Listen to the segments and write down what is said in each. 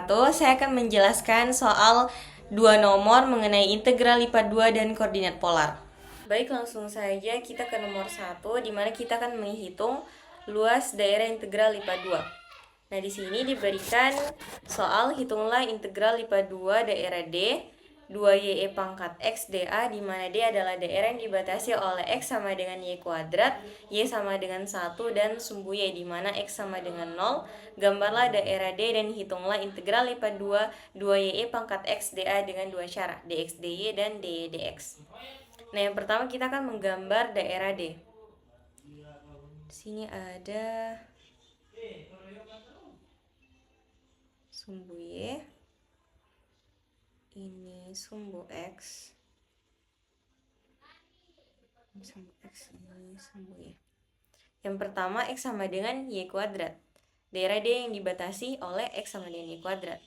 wabarakatuh. Saya akan menjelaskan soal dua nomor mengenai integral lipat 2 dan koordinat polar. Baik, langsung saja kita ke nomor 1, di mana kita akan menghitung luas daerah integral lipat 2. Nah, di sini diberikan soal hitunglah integral lipat 2 daerah D 2YE pangkat X dA, di mana D adalah daerah yang dibatasi oleh X sama dengan Y kuadrat, Y sama dengan 1, dan sumbu Y di mana X sama dengan 0. Gambarlah daerah D dan hitunglah integral lipat 2 2YE pangkat X dA dengan dua cara, dx dy dan dy dx. Nah, yang pertama kita akan menggambar daerah D. Di sini ada sumbu Y, ini sumbu X, ini sumbu X, ini sumbu Y. Yang pertama, X sama dengan Y kuadrat. Daerah D yang dibatasi oleh X sama dengan Y kuadrat.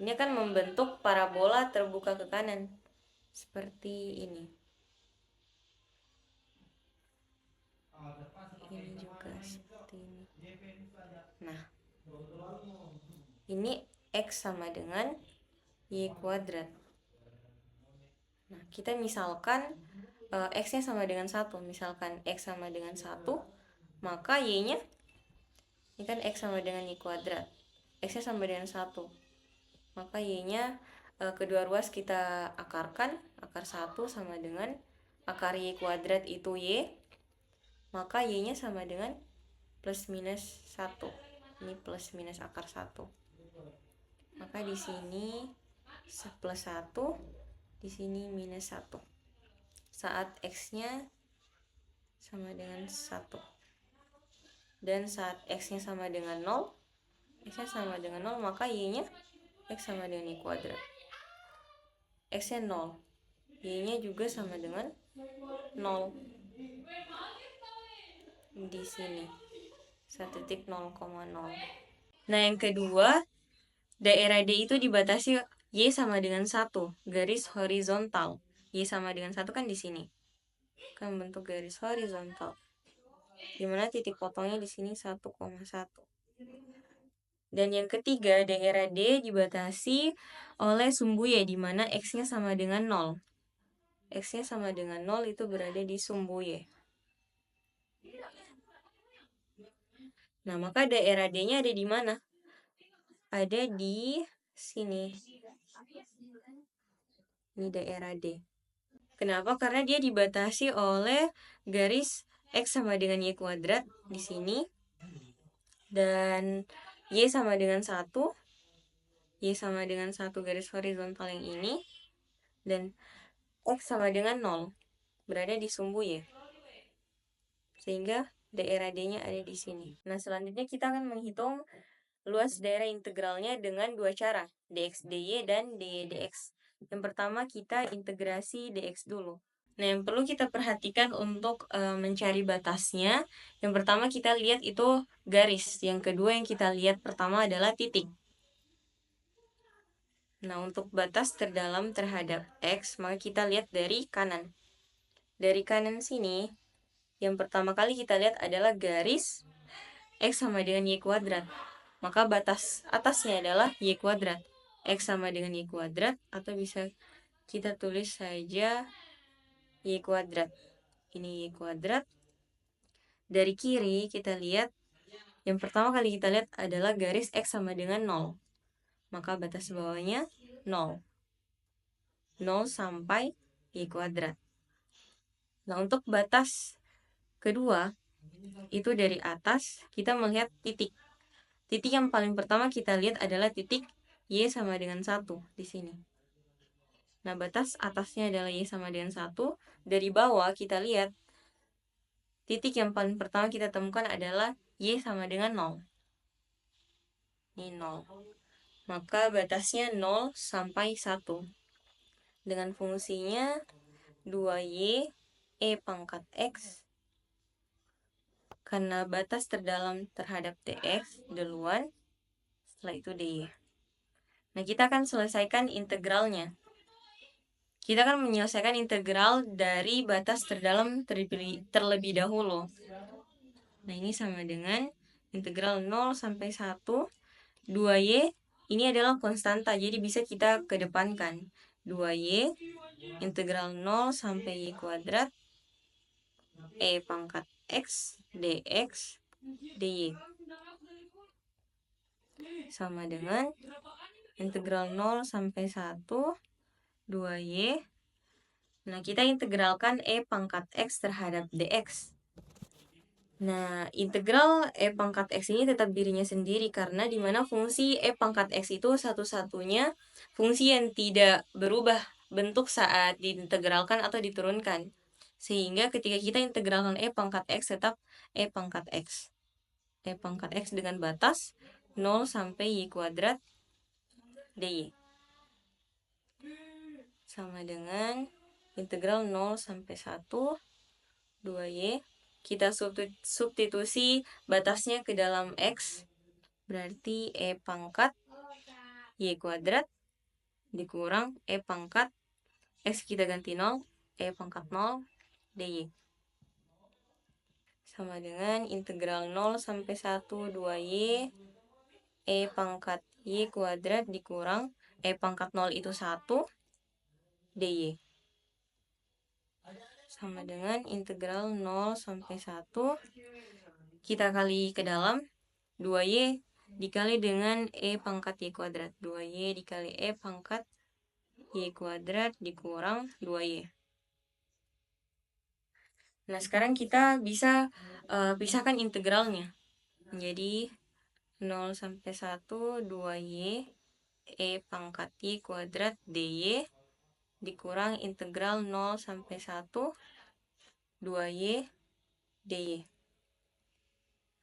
Ini akan membentuk parabola terbuka ke kanan, seperti ini. Ini juga seperti ini. Nah, ini X sama dengan Y kuadrat. Nah, kita misalkan X-nya sama dengan 1. Misalkan X sama dengan 1, maka Y-nya, ini kan X sama dengan Y kuadrat. X-nya sama dengan 1. Maka Y-nya kedua ruas kita akarkan. Akar 1 sama dengan akar Y kuadrat itu Y. Maka Y-nya sama dengan plus minus 1. Ini plus minus akar 1. Maka di sini plus 1, di sini minus 1. Saat X-nya sama dengan 1. Dan saat X-nya sama dengan 0, X-nya sama dengan 0, maka Y-nya X sama dengan Y kuadrat. X-nya 0, Y-nya juga sama dengan 0. Di sini 1.0,0. Nah, yang kedua, daerah D itu dibatasi Y sama dengan 1, garis horizontal. Y sama dengan 1 kan di sini. Kan bentuk garis horizontal. Dimana titik potongnya di sini 1,1. Dan yang ketiga, daerah D dibatasi oleh sumbu Y, di mana X-nya sama dengan 0. X-nya sama dengan 0 itu berada di sumbu Y. Nah, maka daerah D-nya ada di mana? Ada di sini. Ini daerah D. Kenapa? Karena dia dibatasi oleh garis X sama dengan Y kuadrat di sini. Dan Y sama dengan 1. Y sama dengan 1 garis horizontal yang ini. Dan X sama dengan 0. Berada di sumbu Y. Sehingga daerah D-nya ada di sini. Nah, selanjutnya kita akan menghitung luas daerah integralnya dengan dua cara, dx dy dan dy dx. Yang pertama kita integrasi dx dulu. Nah, yang perlu kita perhatikan untuk mencari batasnya, yang pertama kita lihat itu garis. Yang kedua yang kita lihat pertama adalah titik. Nah, untuk batas terdalam terhadap X, maka kita lihat dari kanan. Dari kanan sini, yang pertama kali kita lihat adalah garis X sama dengan Y kuadrat. Maka batas atasnya adalah Y kuadrat. X sama dengan Y kuadrat, atau bisa kita tulis saja Y kuadrat. Ini Y kuadrat. Dari kiri kita lihat, yang pertama kali kita lihat adalah garis X sama dengan 0. Maka batas bawahnya 0. 0 sampai Y kuadrat. Nah, untuk batas kedua, itu dari atas kita melihat titik. Titik yang paling pertama kita lihat adalah titik Y sama dengan 1 di sini. Nah, batas atasnya adalah Y sama dengan 1. Dari bawah kita lihat titik yang paling pertama kita temukan adalah Y sama dengan 0. Ini 0. Maka batasnya 0 sampai 1. Dengan fungsinya 2Y E pangkat X. Karena batas terdalam terhadap dx duluan, setelah itu dy. Nah, kita akan selesaikan integralnya. Kita akan menyelesaikan integral dari batas terdalam terlebih dahulu. Nah, ini sama dengan integral 0 sampai 1, 2y ini adalah konstanta, jadi bisa kita kedepankan. 2y integral 0 sampai y kuadrat e pangkat x dx dy sama dengan integral 0 sampai 1 2y. Nah, kita integralkan e pangkat x terhadap dx. Nah, integral e pangkat x ini tetap dirinya sendiri karena dimana fungsi e pangkat x itu satu-satunya fungsi yang tidak berubah bentuk saat diintegralkan atau diturunkan. Sehingga ketika kita integralkan e pangkat x tetap e pangkat x. E pangkat x dengan batas 0 sampai y kuadrat dy. Sama dengan integral 0 sampai 1 2y. Kita substitusi batasnya ke dalam x, berarti e pangkat y kuadrat dikurang e pangkat x kita ganti 0, e pangkat 0 dy. Sama dengan integral 0 sampai 1 2y e pangkat y kuadrat dikurang e pangkat 0 itu 1 dy. Sama dengan integral 0 sampai 1 kita kali ke dalam 2y dikali dengan e pangkat y kuadrat. 2y dikali e pangkat y kuadrat dikurang 2y. Nah, sekarang kita bisa pisahkan integralnya. Jadi 0 sampai 1 2y e pangkat y kuadrat dy dikurang integral 0 sampai 1 2y dy.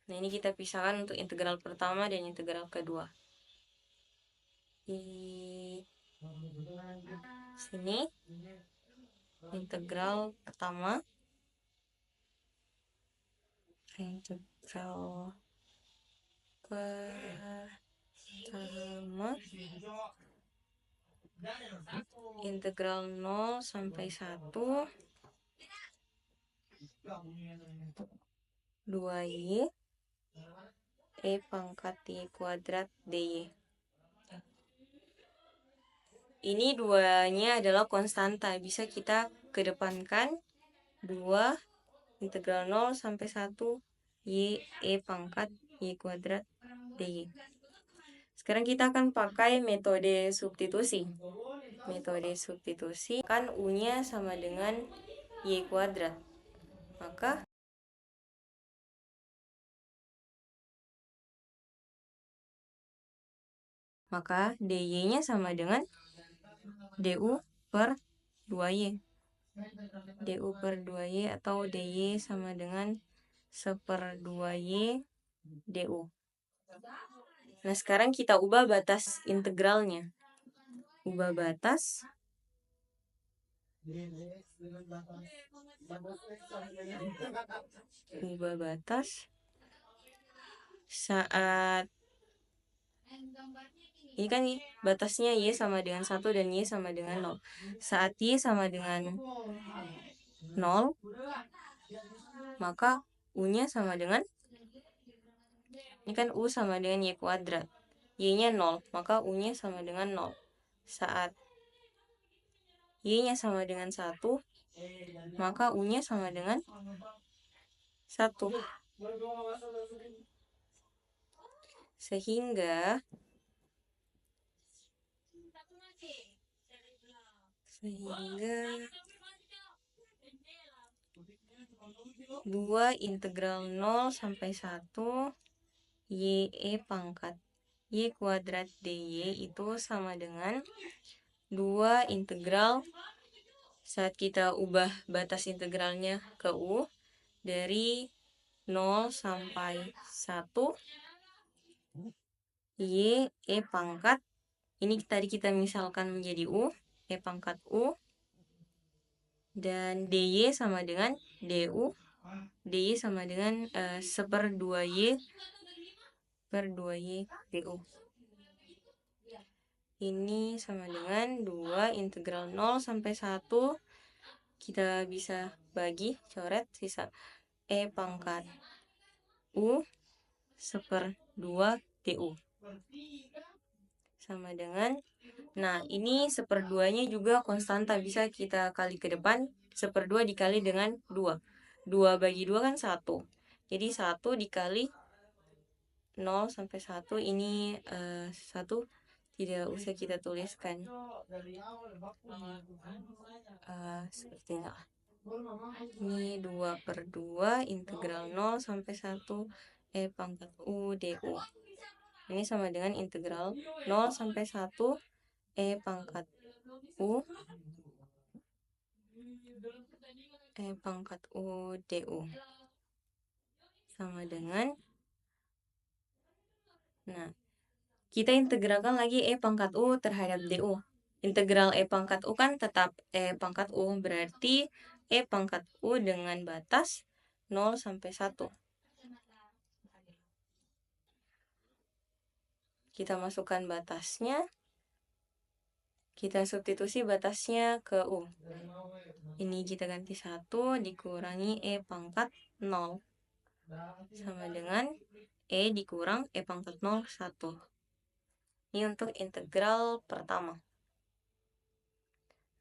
Nah, ini kita pisahkan untuk integral pertama dan integral kedua. Di sini integral pertama, integral 0 sampai 1 2y e pangkat y kuadrat dy. Ini duanya adalah konstanta, bisa kita kedepankan 2 integral 0 sampai 1 y e pangkat y kuadrat dy. Sekarang kita akan pakai metode substitusi. Metode substitusi kan u-nya sama dengan y kuadrat. Maka dy-nya sama dengan du per 2y. du per 2y atau dy sama dengan 1/2y du. Nah, sekarang kita ubah batas integralnya. Ubah batas saat ini kan batasnya y sama dengan 1 dan y sama dengan 0. Saat y sama dengan 0, maka u-nya sama dengan, ini kan u sama dengan y kuadrat. Y-nya 0, maka u-nya sama dengan 0. Saat y-nya sama dengan 1, maka u-nya sama dengan 1. Sehingga 2 integral 0 sampai 1 y e pangkat y kuadrat dy itu sama dengan 2 integral saat kita ubah batas integralnya ke u dari 0 sampai 1 y e pangkat, ini tadi kita misalkan menjadi u, e pangkat u, dan dy sama dengan du, dy sama dengan 1/2y per 2y du. Ini sama dengan 2 integral 0 sampai 1, kita bisa bagi, coret, sisa e pangkat u 1/2 du sama dengan, nah ini 1/2-nya juga konstanta, bisa kita kali ke depan, 1/2 dikali dengan 2. 2 bagi 2 kan 1. Jadi 1 dikali 0 sampai 1, ini 1 tidak usah kita tuliskan. Seperti ini. Ini 2/2 integral 0 sampai 1 E pangkat U DU. Ini sama dengan integral 0 sampai 1 E pangkat U DU. Sama dengan, nah, kita integralkan lagi E pangkat U terhadap DU. Integral E pangkat U kan tetap E pangkat U, berarti E pangkat U dengan batas 0 sampai 1. Kita masukkan batasnya, kita substitusi batasnya ke U. Ini kita ganti 1 dikurangi E pangkat 0. Sama dengan E dikurang E pangkat 0, 1. Ini untuk integral pertama.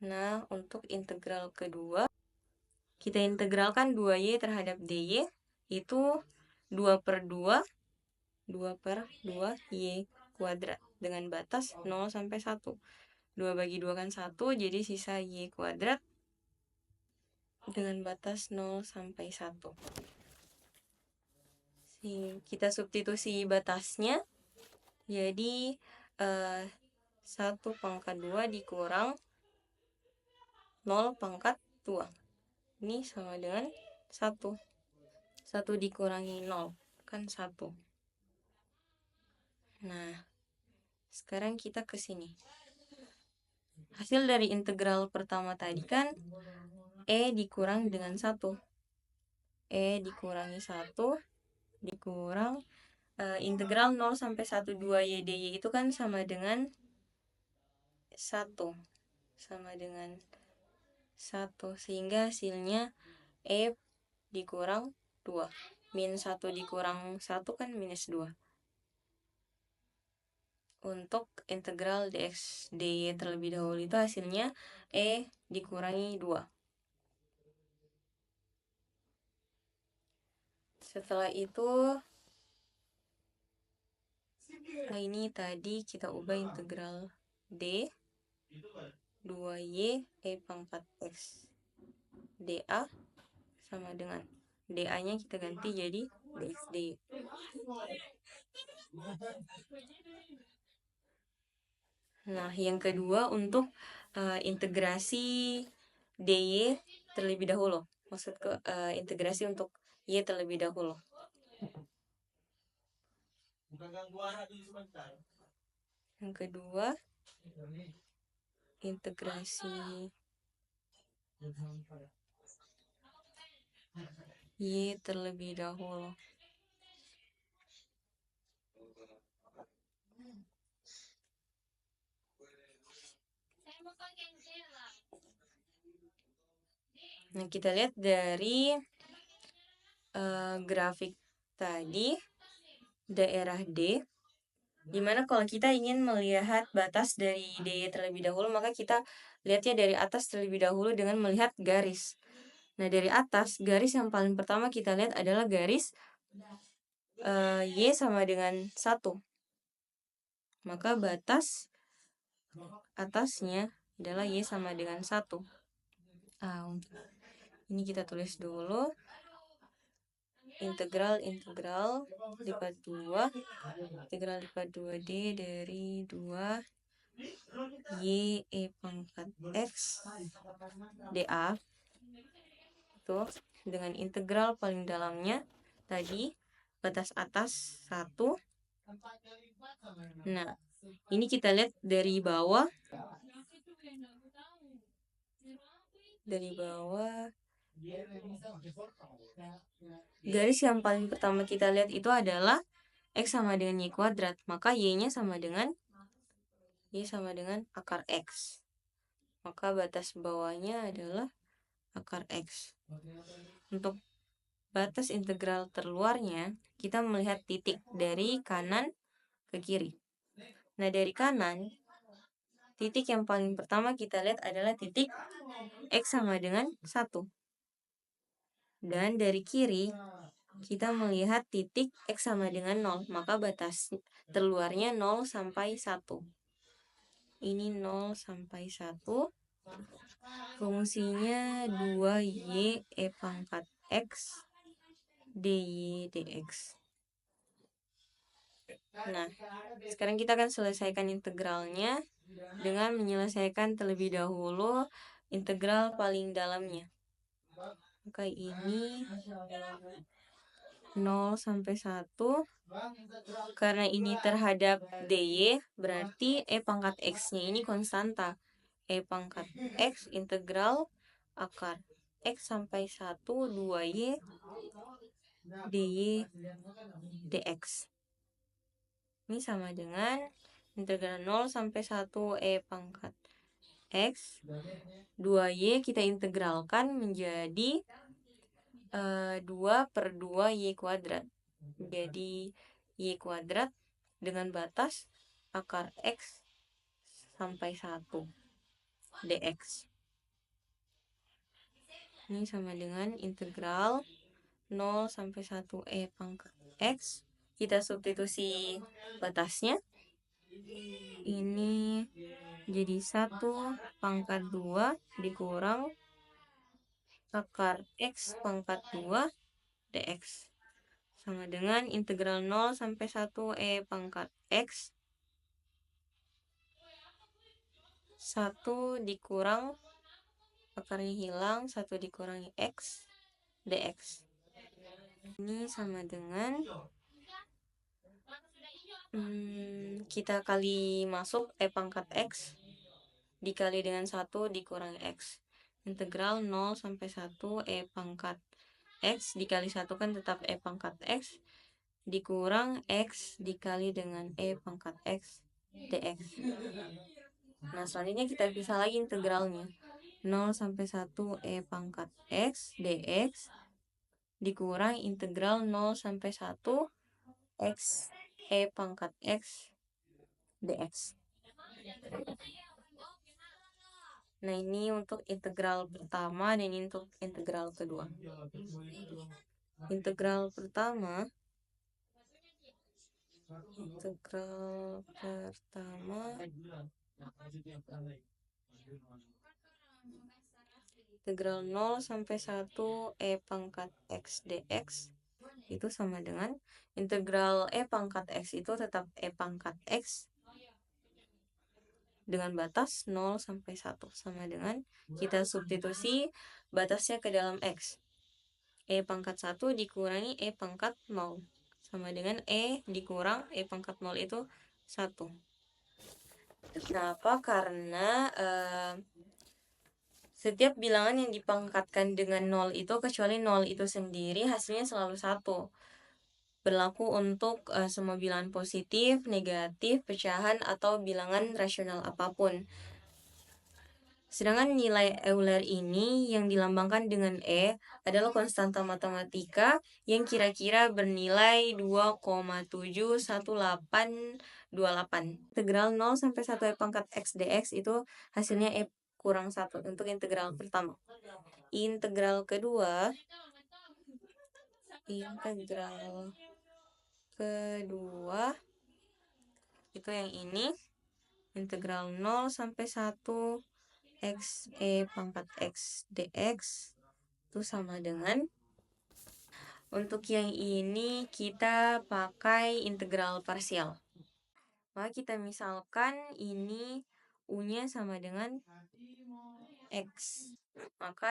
Nah, untuk integral kedua, kita integralkan 2Y terhadap DY, itu 2/2 Y kuadrat dengan batas 0 sampai 1. 2 bagi 2 kan 1, jadi sisa Y kuadrat dengan batas 0 sampai 1. Kita substitusi batasnya, jadi 1 pangkat 2 dikurang 0 pangkat 2. Ini sama dengan 1. 1 dikurangi 0 kan 1. Nah, sekarang kita ke sini. Hasil dari integral pertama tadi kan E dikurang dengan 1. E dikurangi 1 dikurang integral 0 sampai 1 2Y dy itu kan sama dengan 1. Sama dengan 1. Sehingga hasilnya E dikurang 2. Min 1 dikurang 1 kan minus 2. Untuk integral dx dy terlebih dahulu itu hasilnya E dikurangi 2. Setelah itu, ini tadi kita ubah integral D 2Y E pangkat X dA sama dengan dA-nya kita ganti jadi dx dy. Nah, yang kedua untuk integrasi dy terlebih dahulu. Maksud ke integrasi untuk y terlebih dahulu. Yang kedua, integrasi y terlebih dahulu. Nah, kita lihat dari grafik tadi, daerah D, dimana kalau kita ingin melihat batas dari dy terlebih dahulu, maka kita lihatnya dari atas terlebih dahulu dengan melihat garis. Nah, dari atas, garis yang paling pertama kita lihat adalah garis Y sama dengan 1. Maka batas atasnya adalah Y sama dengan 1. Ini kita tulis dulu. Integral lipat 2. Integral lipat 2D dari 2 Y E pangkat X dA. Itu dengan integral paling dalamnya tadi batas atas 1. Nah, ini kita lihat dari bawah. Garis yang paling pertama kita lihat itu adalah X sama dengan Y kuadrat. Maka Y-nya sama dengan Y sama dengan akar X. Maka batas bawahnya adalah akar X. Untuk batas integral terluarnya, kita melihat titik dari kanan ke kiri. Nah, dari kanan, titik yang paling pertama kita lihat adalah titik X sama dengan 1. Dan dari kiri, kita melihat titik X sama dengan 0. Maka batas terluarnya 0 sampai 1. Ini 0 sampai 1. Fungsinya 2y e pangkat X dy dx. Nah, sekarang kita akan selesaikan integralnya dengan menyelesaikan terlebih dahulu integral paling dalamnya. Maka ini 0 sampai 1. Karena ini terhadap dy, berarti e pangkat x-nya ini konstanta. E pangkat x integral akar x sampai 1 2y dy dx. Ini sama dengan integral 0 sampai 1 e pangkat x 2y kita integralkan menjadi 2/2y kuadrat. Jadi y kuadrat dengan batas akar x sampai 1 dx. Ini sama dengan integral 0 sampai 1 e pangkat x. Kita substitusi batasnya. Ini jadi 1 pangkat 2 dikurang akar x pangkat 2 dx. Sama dengan integral 0 sampai 1 e pangkat x 1 dikurang akarnya hilang 1 dikurangi x dx. Ini sama dengan kita kali masuk e pangkat x dikali dengan 1 dikurangi x. Integral 0 sampai 1 e pangkat x dikali 1 kan tetap e pangkat x dikurang x dikali dengan e pangkat x dx. Nah, selanjutnya kita pisah lagi integralnya. 0 sampai 1 e pangkat x dx dikurang integral 0 sampai 1 x e pangkat x dx. Nah, ini untuk integral pertama dan ini untuk integral kedua. Integral pertama integral 0 sampai 1 e pangkat x dx itu sama dengan integral e pangkat x itu tetap e pangkat x dengan batas 0 sampai 1 sama dengan kita substitusi batasnya ke dalam x. E pangkat 1 dikurangi e pangkat 0 sama dengan e dikurang e pangkat 0 itu 1. Kenapa? Karena setiap bilangan yang dipangkatkan dengan 0 itu kecuali 0 itu sendiri hasilnya selalu 1. Berlaku untuk semua bilangan positif, negatif, pecahan, atau bilangan rasional apapun. Sedangkan nilai Euler ini yang dilambangkan dengan E adalah konstanta matematika yang kira-kira bernilai 2,71828. Integral 0 sampai 1 E pangkat X dx itu hasilnya E kurang 1 untuk integral pertama. Integral kedua itu yang ini, integral 0 sampai 1 x e pangkat x dx itu sama dengan, untuk yang ini kita pakai integral parsial. Maka kita misalkan ini u-nya sama dengan x. Maka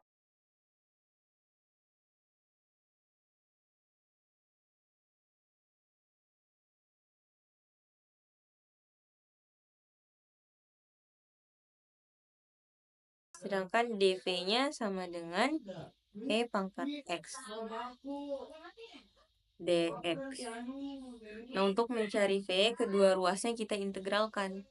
sedangkan dv-nya sama dengan e pangkat x dx. Nah, untuk mencari v, kedua ruasnya kita integralkan.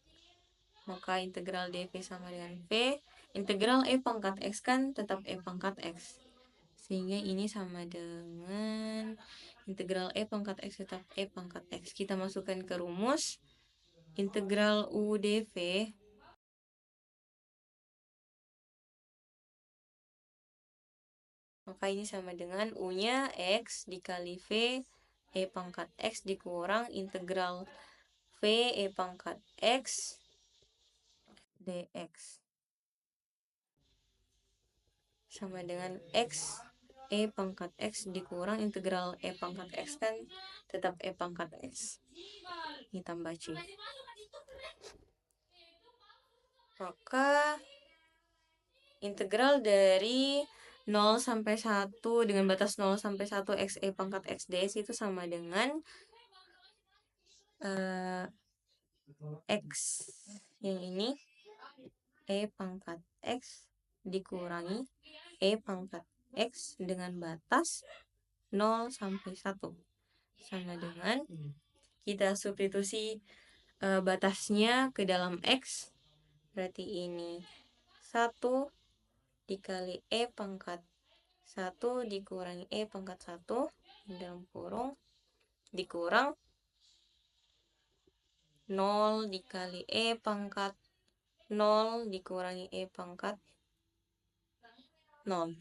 Maka integral dv sama dengan v, integral e pangkat x kan tetap e pangkat x. Sehingga ini sama dengan integral e pangkat x tetap e pangkat x. Kita masukkan ke rumus. integral U dV maka ini sama dengan U-nya X dikali V E pangkat X dikurang integral V E pangkat X dx sama dengan X E pangkat X dikurang integral E pangkat X kan tetap E pangkat X. Ini tambah C. Maka integral dari 0 sampai 1 dengan batas 0 sampai 1 X E pangkat X ds itu sama dengan X yang ini E pangkat X dikurangi E pangkat X dengan batas 0 sampai 1 sama dengan kita substitusi batasnya ke dalam X berarti ini 1 dikali E pangkat 1 dikurangi E pangkat 1 dalam kurung dikurang 0 dikali E pangkat 0 dikurangi E pangkat 0.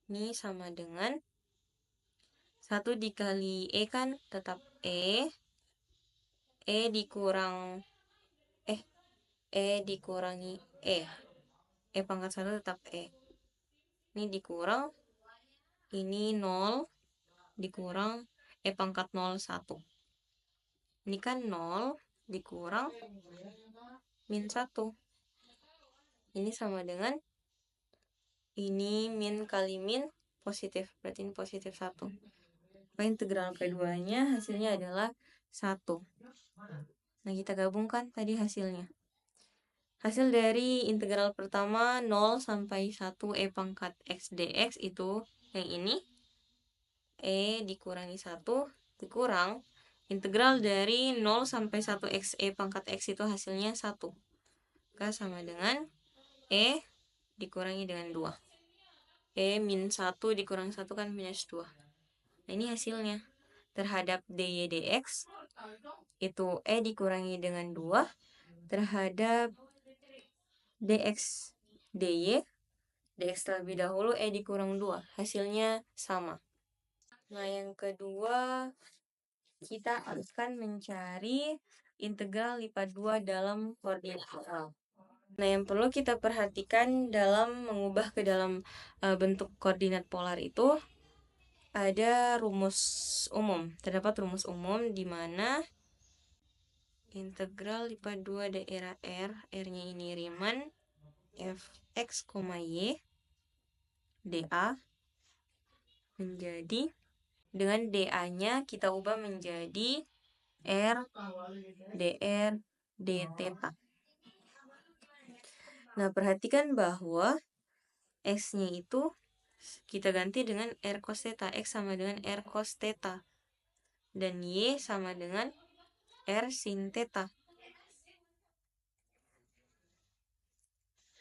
Ini sama dengan 1 dikali E kan tetap E. E dikurang E dikurangi E. E pangkat 1 tetap E. Ini dikurang. Ini 0 dikurang E pangkat 0 1. Ini kan 0 dikurang min 1. Ini sama dengan ini min kali min positif. Berarti ini positif 1. Maka integral keduanya hasilnya adalah 1. Nah, kita gabungkan tadi hasilnya. Hasil dari integral pertama 0 sampai 1 E pangkat X dx itu yang ini. E dikurangi 1 dikurang. Integral dari 0 sampai 1 X E pangkat X itu hasilnya 1. Maka sama dengan E dikurangi dengan 2. E min 1 dikurang 1 kan minus 2. Nah, ini hasilnya. Terhadap dy dx, itu E dikurangi dengan 2. Terhadap dx dy, dx terlebih dahulu E dikurang 2. Hasilnya sama. Nah, yang kedua, kita akan mencari integral lipat 2 dalam koordinat polar. Nah, yang perlu kita perhatikan dalam mengubah ke dalam bentuk koordinat polar itu ada rumus umum. Terdapat rumus umum di mana integral lipat 2 daerah R, R-nya ini Riemann, fx, y, dA menjadi, dengan dA-nya kita ubah menjadi R, dr, d theta. Nah, perhatikan bahwa X-nya itu kita ganti dengan R cos theta. X sama dengan R cos theta. Dan Y sama dengan R sin theta.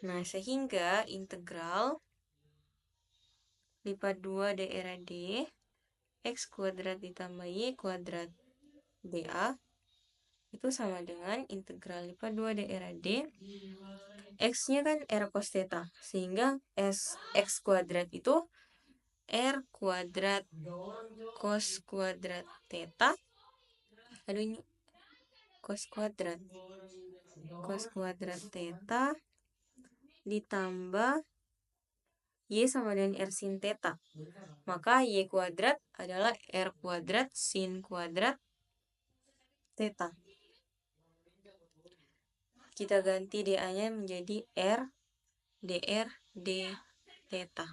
Nah, sehingga integral lipat 2 daerah D X kuadrat ditambah Y kuadrat dA itu sama dengan integral lipat 2 daerah D. X-nya kan R cos theta. Sehingga X kuadrat itu R kuadrat cos kuadrat theta. Aduh, ini cos kuadrat theta ditambah Y sama dengan R sin theta. Maka Y kuadrat adalah R kuadrat sin kuadrat theta. Kita ganti dA-nya menjadi R dr d theta.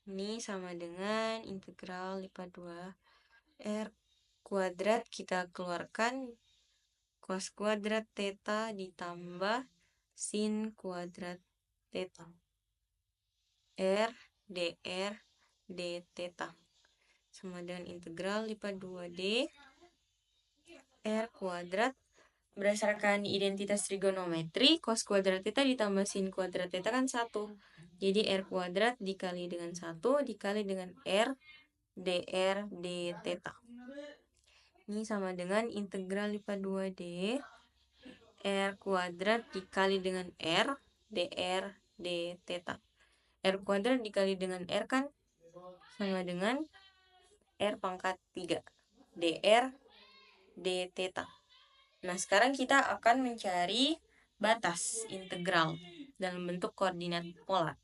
Ini sama dengan integral lipat 2 R kuadrat kita keluarkan cos kuadrat theta ditambah sin kuadrat theta. R dr d theta sama dengan integral lipat 2D R kuadrat berdasarkan identitas trigonometri cos kuadrat theta ditambah sin kuadrat theta kan 1. Jadi R kuadrat dikali dengan 1 dikali dengan R dr d theta. Ini sama dengan integral lipat 2D R kuadrat dikali dengan R dr d theta. R kuadrat dikali dengan R kan sama dengan R pangkat 3 dr d theta. Nah, sekarang kita akan mencari batas integral dalam bentuk koordinat polar.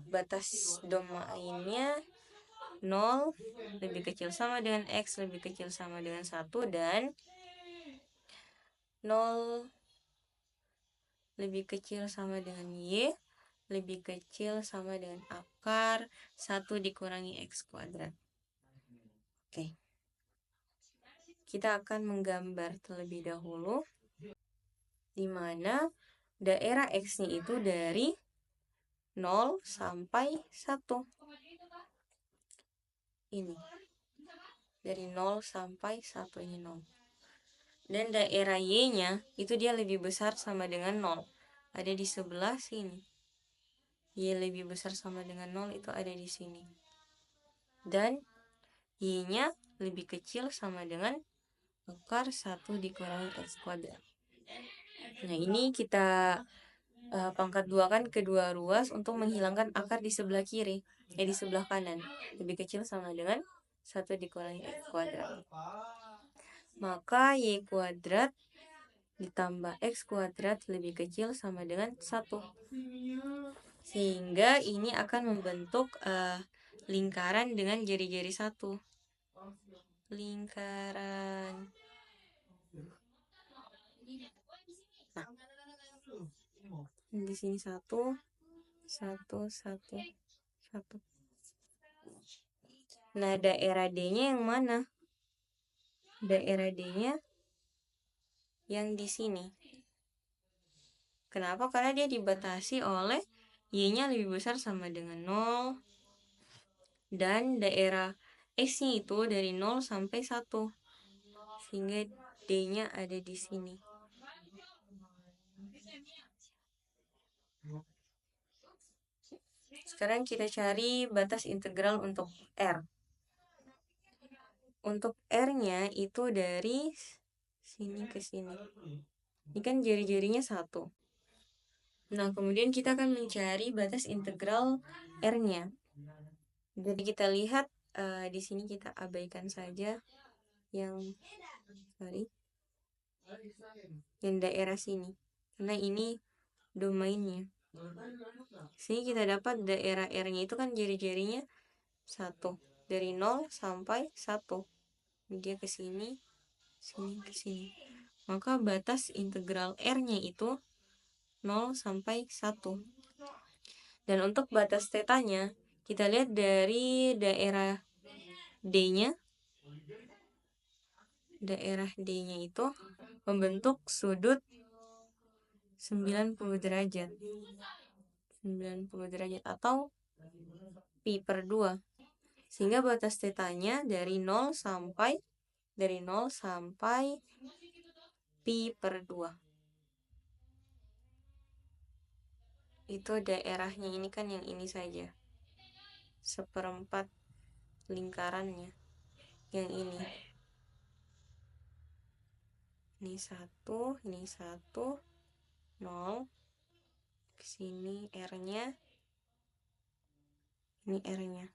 Batas domainnya 0 lebih kecil sama dengan X lebih kecil sama dengan 1 dan 0 lebih kecil sama dengan Y lebih kecil sama dengan akar 1 dikurangi X kuadrat. Oke. Kita akan menggambar terlebih dahulu di mana daerah X-nya itu dari 0 sampai 1. Ini. Dari 0 sampai 1 ini 0. Dan daerah Y-nya itu dia lebih besar sama dengan 0. Ada di sebelah sini. Y lebih besar sama dengan 0 itu ada di sini. Dan Y-nya lebih kecil sama dengan akar 1 dikurangi X kuadrat. Nah, ini kita pangkat 2 kan kedua ruas untuk menghilangkan akar di sebelah kiri, di sebelah kanan. Lebih kecil sama dengan 1 dikurangi X kuadrat. Maka Y kuadrat ditambah X kuadrat lebih kecil sama dengan 1. Sehingga ini akan membentuk lingkaran dengan jari-jari 1. Lingkaran. Nah, di sini 1, 1, 1, 1. Nah, daerah D-nya yang mana? Daerah D-nya yang di sini. Kenapa? Karena dia dibatasi oleh Y-nya lebih besar sama dengan 0. Dan daerah X-nya itu dari 0 sampai 1. Sehingga D-nya ada di sini. Sekarang kita cari batas integral untuk R. Untuk R-nya itu dari sini ke sini. Ini kan jari-jarinya 1. Nah, kemudian kita akan mencari batas integral R-nya. Jadi kita lihat di sini kita abaikan saja yang daerah sini. Karena ini domainnya. Sini kita dapat daerah R-nya itu kan jari-jarinya 1. Dari 0 sampai 1. Dia ke sini, sini ke sini. Maka batas integral R-nya itu 0 sampai 1. Dan untuk batas tetanya, kita lihat dari daerah D-nya. Daerah D-nya itu membentuk sudut 90 derajat. 90 derajat atau pi per 2. Sehingga batas tetanya dari 0 sampai pi per 2. Itu daerahnya ini kan yang ini saja. 1/4 lingkarannya. Yang ini. Ini 1, ini 1, 0. Kesini R-nya. Ini R-nya.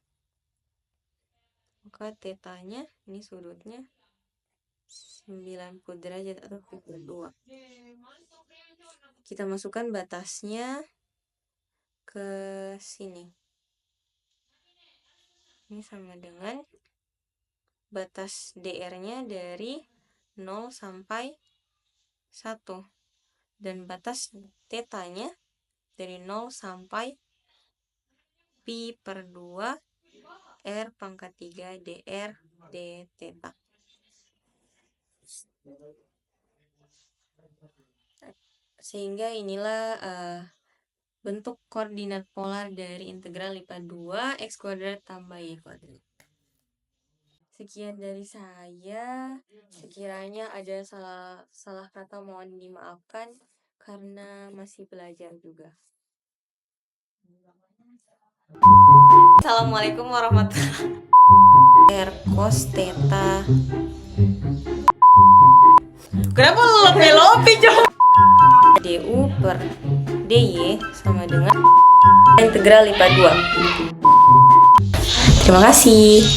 Maka tetanya, ini sudutnya 90 derajat atau pi per 2. Kita masukkan batasnya ke sini. Ini sama dengan batas DR-nya dari 0 sampai 1. Dan batas tetanya dari 0 sampai pi per 2 R pangkat 3 dr d theta. Sehingga inilah bentuk koordinat polar dari integral lipat 2 X kuadrat tambah Y kuadrat. Sekian dari saya. Sekiranya ada salah kata mohon dimaafkan karena masih belajar juga. Assalamualaikum warahmatullahi wabarakatuh. R cos theta. Kenapa lo lopi coba? DU per DY sama dengan integral lipat 2. Terima kasih.